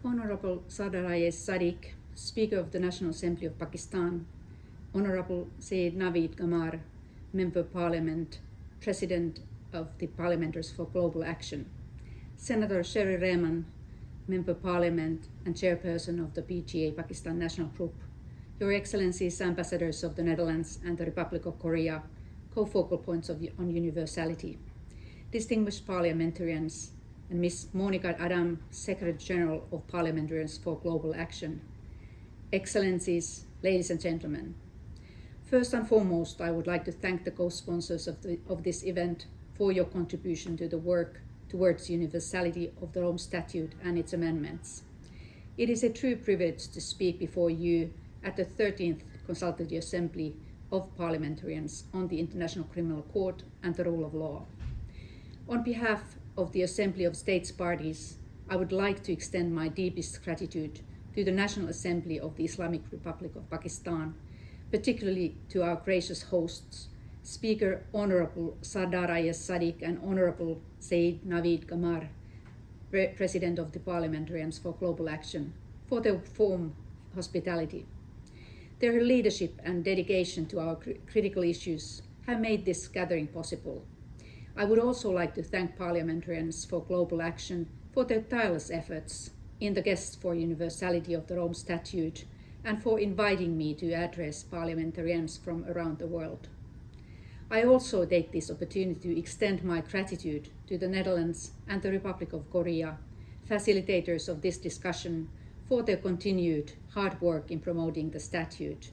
Honorable Sadar Sadiq, Speaker of the National Assembly of Pakistan, Honorable Sayyid Naveed Gamar, Member of Parliament, President of the Parliamentarians for Global Action, Senator Sherry Rehman, Member of Parliament and Chairperson of the PGA Pakistan National Group, Your Excellencies, Ambassadors of the Netherlands and the Republic of Korea, co-focal points on universality, distinguished parliamentarians, and Ms. Monica Adam, Secretary General of Parliamentarians for Global Action, Excellencies, ladies and gentlemen. First and foremost, I would like to thank the co-sponsors of this event for your contribution to the work towards universality of the Rome Statute and its amendments. It is a true privilege to speak before you at the 13th Consultative Assembly of Parliamentarians on the International Criminal Court and the rule of law. On behalf of the Assembly of States Parties, I would like to extend my deepest gratitude to the National Assembly of the Islamic Republic of Pakistan, particularly to our gracious hosts, Speaker Honorable Sadar Sadiq and Honorable Sayyid Naveed Gamar, President of the Parliamentarians for Global Action, for their warm hospitality. Their leadership and dedication to our critical issues have made this gathering possible. I would also like to thank Parliamentarians for Global Action for their tireless efforts in the quest for universality of the Rome Statute and for inviting me to address parliamentarians from around the world. I also take this opportunity to extend my gratitude to the Netherlands and the Republic of Korea, facilitators of this discussion, for their continued hard work in promoting the statute.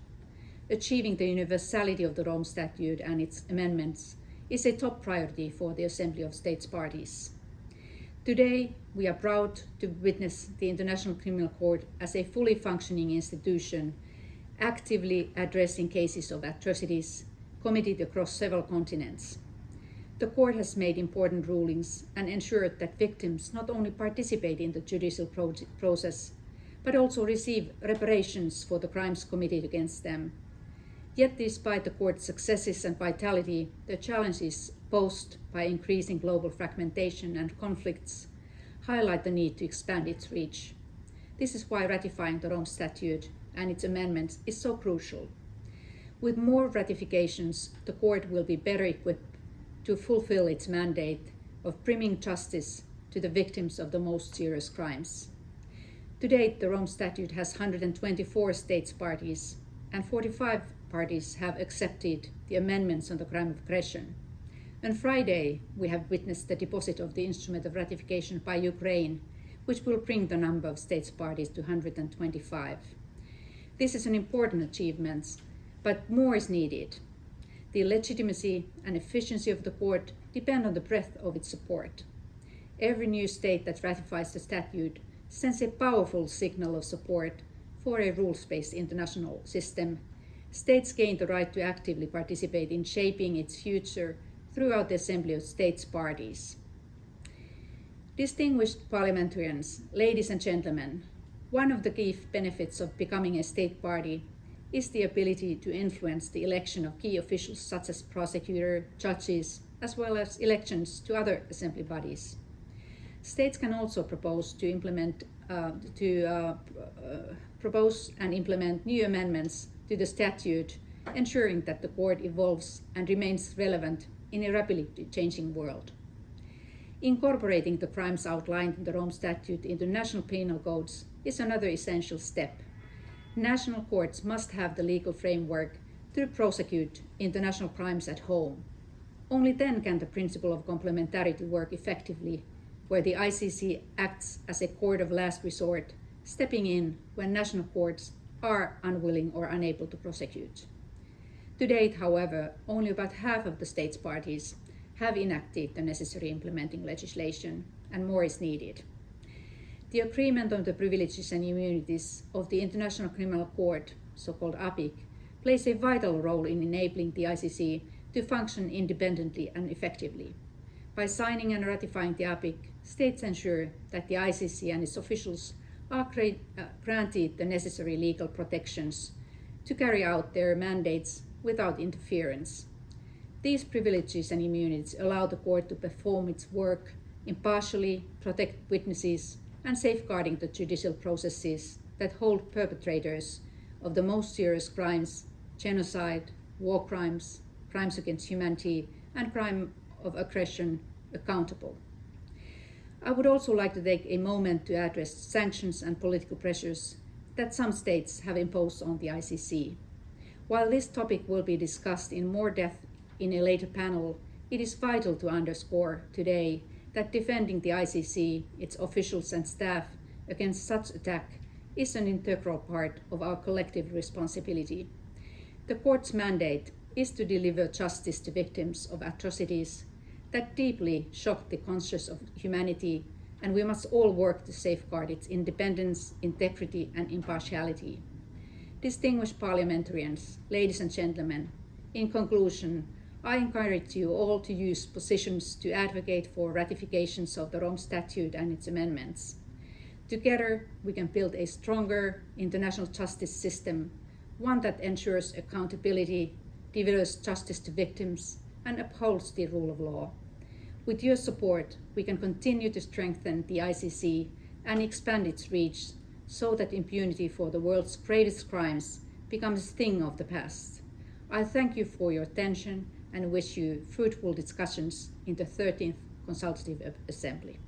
Achieving the universality of the Rome Statute and its amendments is a top priority for the Assembly of States Parties. Today, we are proud to witness the International Criminal Court as a fully functioning institution, actively addressing cases of atrocities committed across several continents. The court has made important rulings and ensured that victims not only participate in the judicial process, but also receive reparations for the crimes committed against them. Yet, despite the court's successes and vitality, the challenges posed by increasing global fragmentation and conflicts highlight the need to expand its reach. This is why ratifying the Rome Statute and its amendments is so crucial. With more ratifications, the court will be better equipped to fulfill its mandate of bringing justice to the victims of the most serious crimes. To date, the Rome Statute has 124 states parties, and 45 parties have accepted the amendments on the crime of aggression. On Friday, we have witnessed the deposit of the instrument of ratification by Ukraine, which will bring the number of states parties to 125. This is an important achievement, but more is needed. The legitimacy and efficiency of the court depend on the breadth of its support. Every new state that ratifies the statute sends a powerful signal of support for a rules-based international system. States gain the right to actively participate in shaping its future throughout the Assembly of States Parties. Distinguished parliamentarians, ladies and gentlemen, one of the key benefits of becoming a state party is the ability to influence the election of key officials such as prosecutor, judges, as well as elections to other assembly bodies. States can also propose and implement new amendments to the statute, ensuring that the court evolves and remains relevant in a rapidly changing world. Incorporating the crimes outlined in the Rome Statute into national penal codes is another essential step. National courts must have the legal framework to prosecute international crimes at home. Only then can the principle of complementarity work effectively, where the ICC acts as a court of last resort, stepping in when national courts are unwilling or unable to prosecute. To date, however, only about half of the states parties have enacted the necessary implementing legislation, and more is needed. The agreement on the privileges and immunities of the International Criminal Court, so-called APIC, plays a vital role in enabling the ICC to function independently and effectively. By signing and ratifying the APIC, states ensure that the ICC and its officials are granted the necessary legal protections to carry out their mandates without interference. These privileges and immunities allow the court to perform its work impartially, protect witnesses, and safeguarding the judicial processes that hold perpetrators of the most serious crimes, genocide, war crimes, crimes against humanity, and crime of aggression, accountable. I would also like to take a moment to address sanctions and political pressures that some states have imposed on the ICC. While this topic will be discussed in more depth in a later panel, it is vital to underscore today that defending the ICC, its officials and staff against such attack is an integral part of our collective responsibility. The court's mandate is to deliver justice to victims of atrocities that deeply shock the conscience of humanity, and we must all work to safeguard its independence, integrity, and impartiality. Distinguished parliamentarians, ladies and gentlemen, in conclusion, I encourage you all to use positions to advocate for ratifications of the Rome Statute and its amendments. Together, we can build a stronger international justice system, one that ensures accountability, delivers justice to victims, and upholds the rule of law. With your support, we can continue to strengthen the ICC and expand its reach so that impunity for the world's greatest crimes becomes a thing of the past. I thank you for your attention and wish you fruitful discussions in the 13th Consultative Assembly.